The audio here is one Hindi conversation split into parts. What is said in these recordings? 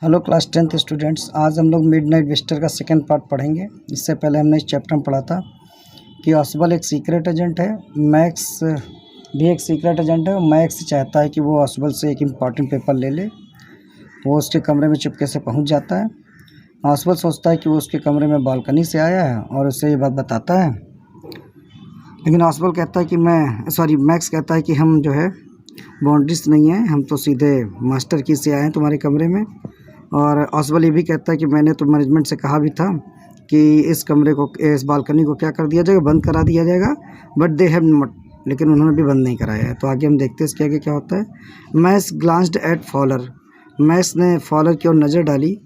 हेलो क्लास 10th स्टूडेंट्स, आज हम लोग मिडनाइट विजिटर का सेकंड पार्ट पढ़ेंगे। इससे पहले हमने इस चैप्टर में पढ़ा था कि ऑसबल एक सीक्रेट एजेंट है, मैक्स भी एक सीक्रेट एजेंट है और मैक्स चाहता है कि वो ऑसबल से एक इम्पॉर्टेंट पेपर ले ले। वो उसके कमरे में चुपके से पहुंच जाता है। ऑसबल सोचता है कि वो उसके कमरे में बालकनी से आया है और उससे ये बात बताता है, लेकिन ऑसबल कहता है कि मैक्स कहता है कि हम जो है बाउंड्रीज नहीं है, हम तो सीधे मास्टर की से आए हैं तुम्हारे कमरे में। और ऑसबल ये भी कहता है कि मैंने तो मैनेजमेंट से कहा भी था कि इस कमरे को, इस बालकनी को क्या कर दिया जाएगा, बंद करा दिया जाएगा, बट दे हैव नॉट, लेकिन उन्होंने भी बंद नहीं कराया है। तो आगे हम देखते हैं इसके आगे क्या होता है। Max glanced at Fowler, Max ने फॉलर की ओर नज़र डाली,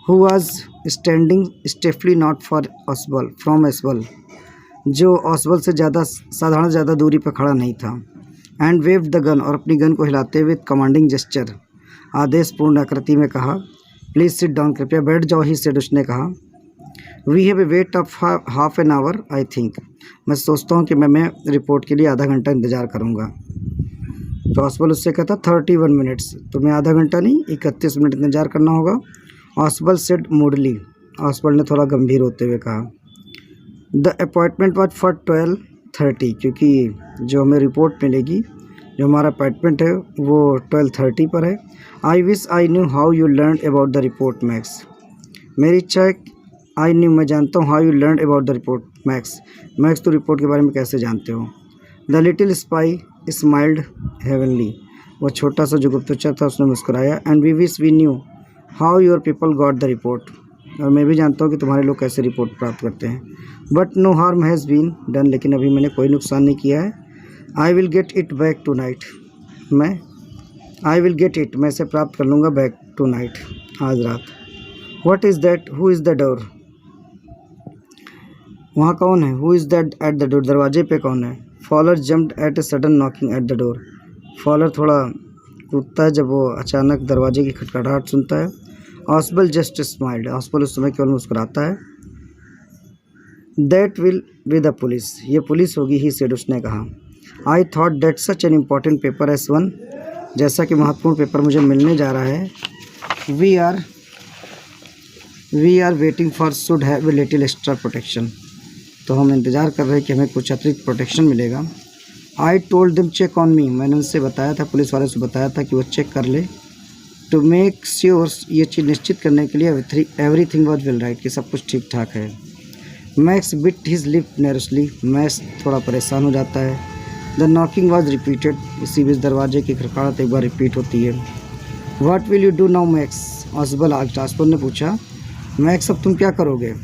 who was standing stiffly not for Ausable from Ausable, जो ऑसबल से ज़्यादा दूरी पर खड़ा नहीं था। एंड वेव द गन, और अपनी गन को हिलाते हुए कमांडिंग जेस्चर, आदेशपूर्ण आकृति में कहा, प्लीज़ सिट डाउन, कृपया बैठ जाओ ही सेड, उसने कहा। We have a wait of half an hour I think, मैं सोचता हूँ कि मैं रिपोर्ट के लिए आधा घंटा इंतज़ार करूँगा। तो ऑसबल उससे कहता 31 मिनट्स, तो मैं आधा घंटा नहीं 31 मिनट इंतज़ार करना होगा। ऑसबल सेड मूडली, ऑसबल ने थोड़ा गंभीर होते हुए कहा। द अपॉइंटमेंट वॉज फॉर 12:30, क्योंकि जो हमें रिपोर्ट मिलेगी, जो हमारा अपॉइंटमेंट है वो 12:30 पर है। I wish I knew how you learn about the report Max, मेरी इच्छा है, आई न्यू, मैं जानता हूँ, how you learn about the report Max, Max तो रिपोर्ट के बारे में कैसे जानते हो। The little spy smiled heavenly, वो छोटा सा जो गुप्तचर था उसने मुस्कुराया। And we wish we knew how your people got the report, और मैं भी जानता हूँ कि तुम्हारे लोग कैसे रिपोर्ट प्राप्त करते हैं। But no harm has been done, लेकिन अभी मैंने कोई नुकसान नहीं किया है। I will get it back tonight, मैं इसे प्राप्त कर लूँगा बैक टू नाइट, आज रात। What is that, who is the door, वहाँ कौन है, who is that at the door, दरवाजे पे कौन है। Fowler jumped at a sudden knocking at the door, Fowler थोड़ा कूदता है जब वो अचानक दरवाजे की खटखटाहट सुनता है। ऑसबल जस्ट स्माइल्ड, ऑसबल उस समय केवल मुस्कुराता है। That will be the police, ये पुलिस होगी ही सेड, उसने कहा। I thought that such an important paper as one, जैसा कि महत्वपूर्ण पेपर मुझे मिलने जा रहा है। We are waiting for should have a little extra protection, तो हम इंतज़ार कर रहे हैं कि हमें कुछ अतिरिक्त प्रोटेक्शन मिलेगा। I told them check on me, मैंने उनसे बताया था, पुलिस वाले से बताया था कि वो चेक कर ले। टू मेक श्योर, ये चीज़ निश्चित करने के लिए एवरीथिंग वॉज वेल राइट, कि सब कुछ ठीक ठाक है। Max bit his lip nervously, max थोड़ा परेशान हो जाता है। द नॉकिंग वॉज रिपीटेड, इसी बीच दरवाजे की खड़खड़ाहट एक बार रिपीट होती है। What will you do now Max, Ausable Ausable ने पूछा। मैक्स, अब तुम क्या करोगे।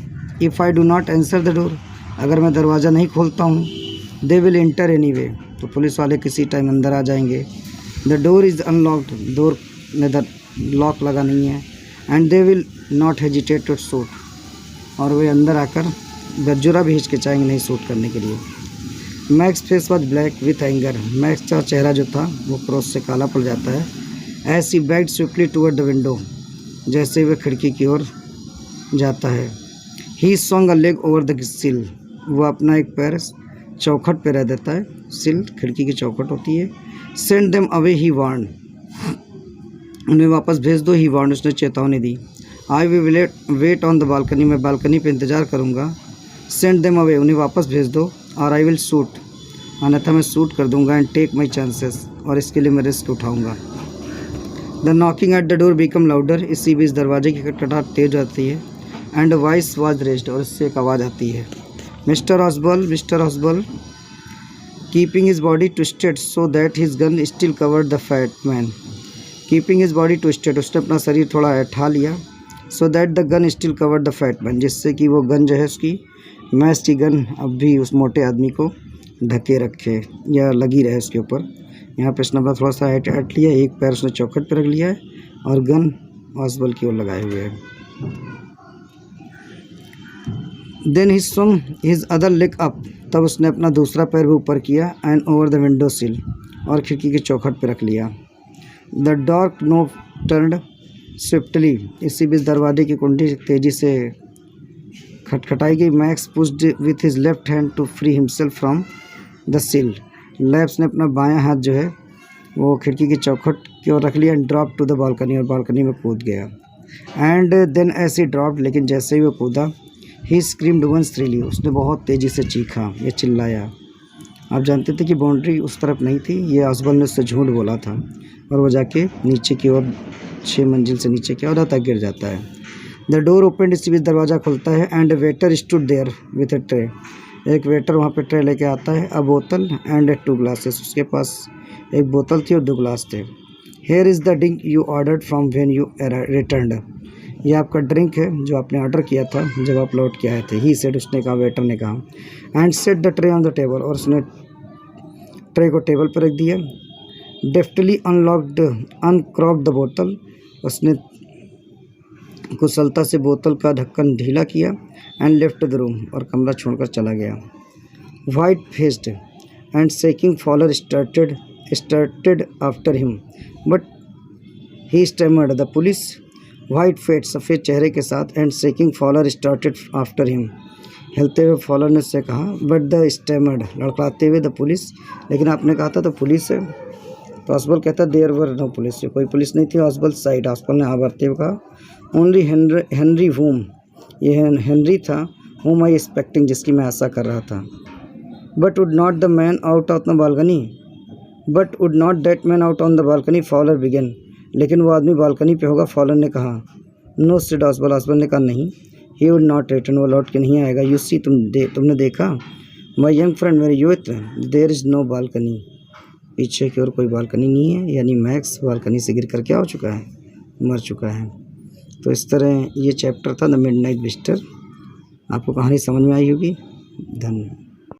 If I do not answer the door, अगर मैं दरवाज़ा नहीं खोलता हूँ। They will enter anyway, तो पुलिस वाले किसी टाइम अंदर आ जाएंगे। The door is unlocked, door में लॉक लगा नहीं है। And they will not hesitate to shoot, और वे अंदर आकर गज्जुरा भी हिचकिचाएंगे नहीं शूट करने के लिए। Max face was black with anger, max का चेहरा जो था वो क्रोध से काला पड़ जाता है। As he backed swiftly toward the window, जैसे वे खिड़की की ओर जाता है। ही swung a leg over the sill, वो अपना एक पैर चौखट पे रह देता है, सिल खिड़की की चौखट होती है। Send them away he warned, उन्हें वापस भेज दो, ही वार्न, उसने चेतावनी दी। I will wait on the balcony, मैं बालकनी पे इंतज़ार करूँगा। सेंड देम अवे, उन्हें वापस भेज दो। और आई विल शूट, अन्यथा मैं शूट कर दूंगा। एंड टेक माई चांसेस, और इसके लिए मैं रिस्क उठाऊंगा। The knocking at the door become louder, इसी बीच दरवाजे की खटखटाहट तेज आती है। एंड वॉइस वाज रेज्ड, और इससे एक आवाज़ आती है। Mister Ausable, keeping his body twisted so that his gun still covered the fat man, keeping his body twisted, उसने अपना शरीर थोड़ा ऐठा लिया। So that the gun still covered the fat man, जिससे कि वो गन जो है उसकी, मैक्स की गन अब भी उस मोटे आदमी को ढके रखे या लगी रहे उसके ऊपर। यहाँ पे उसने अपना थोड़ा सा ऐट लिया, एक पैर उसने चौखट पर रख लिया है और गन ऑसबल की ओर लगाए हुए है। Then he swung his other leg up, तब उसने अपना दूसरा पैर भी ऊपर किया। एंड ओवर द विंडो सिल, और खिड़की की चौखट पर रख लिया। The dark knob turned swiftly, इसी बीच दरवाजे की कुंडी तेजी से खटखटाई गई। Max pushed with his left hand to free himself from the sill, Max ने अपना बायां हाथ जो है वो खिड़की की चौखट की ओर रख लिया। And drop to the balcony, और बालकनी में कूद गया। एंड देन ऐसे ड्रॉप, लेकिन जैसे ही वो कूदा, ही स्क्रीम्ड वंस थ्रिली, उसने बहुत तेज़ी से चीखा या चिल्लाया। आप जानते थे कि बाउंड्री उस तरफ नहीं थी, ये असबल ने उससे झूठ बोला था और वो जाके नीचे की ओर 6 मंजिल से नीचे की ओर तक गिर जाता है। द डोर ओपन, इसी बीच दरवाज़ा खुलता है and waiter stood there with a tray, एक वेटर वहाँ पे ट्रे लेके आता है, अ बोतल एंड 2 ग्लासेस, उसके पास एक बोतल थी और 2 ग्लास थे। Here is the drink you ordered from when you returned, ये आपका ड्रिंक है जो आपने ऑर्डर किया था जब आप लौट के आए थे। ही सेड, उसने कहा, वेटर ने कहा। And set the tray on the table, और उसने ट्रे को टेबल पर रख दिया। डेफ्टली अनक्रॉक्ड द बोतल, उसने कुशलता से बोतल का ढक्कन ढीला किया। एंड लेफ्ट द रूम, और कमरा छोड़कर चला गया। White faced and shaking Fowler started after him but he stammered the police. White faced, सफ़ेद चेहरे के साथ, and shaking Fowler started after him, हिलते हुए फॉलर ने उससे कहा, बट द स्टैमर्ड, लड़खड़ाते हुए, द पुलिस, लेकिन आपने कहा था तो पुलिस है। तो असबल कहता, देयर वर नो पुलिस, कोई पुलिस नहीं थी। असबल साइड, असबल ने आवर्ते हुए कहा, ओनली हेनरी होम, ये हेनरी था, होम आई एक्सपेक्टिंग, जिसकी मैं आशा कर रहा था। But would not the man out of the balcony, but would not that man out on the balcony, Fowler began, लेकिन वो आदमी बालकनी पे होगा, फॉलर ने कहा। नो सेड असबल, असबल ने कहा नहीं। ही वुड नॉट रिटर्न, वो लौट के नहीं आएगा। यू सी, तुमने देखा, माई यंग फ्रेंड, मेरे youth, there is no balcony, पीछे की ओर कोई बालकनी नहीं है, यानी मैक्स बालकनी से गिर कर क्या हो चुका है, मर चुका है। तो इस तरह ये चैप्टर था द मिडनाइट विजिटर। आपको कहानी समझ में आई होगी। धन्यवाद।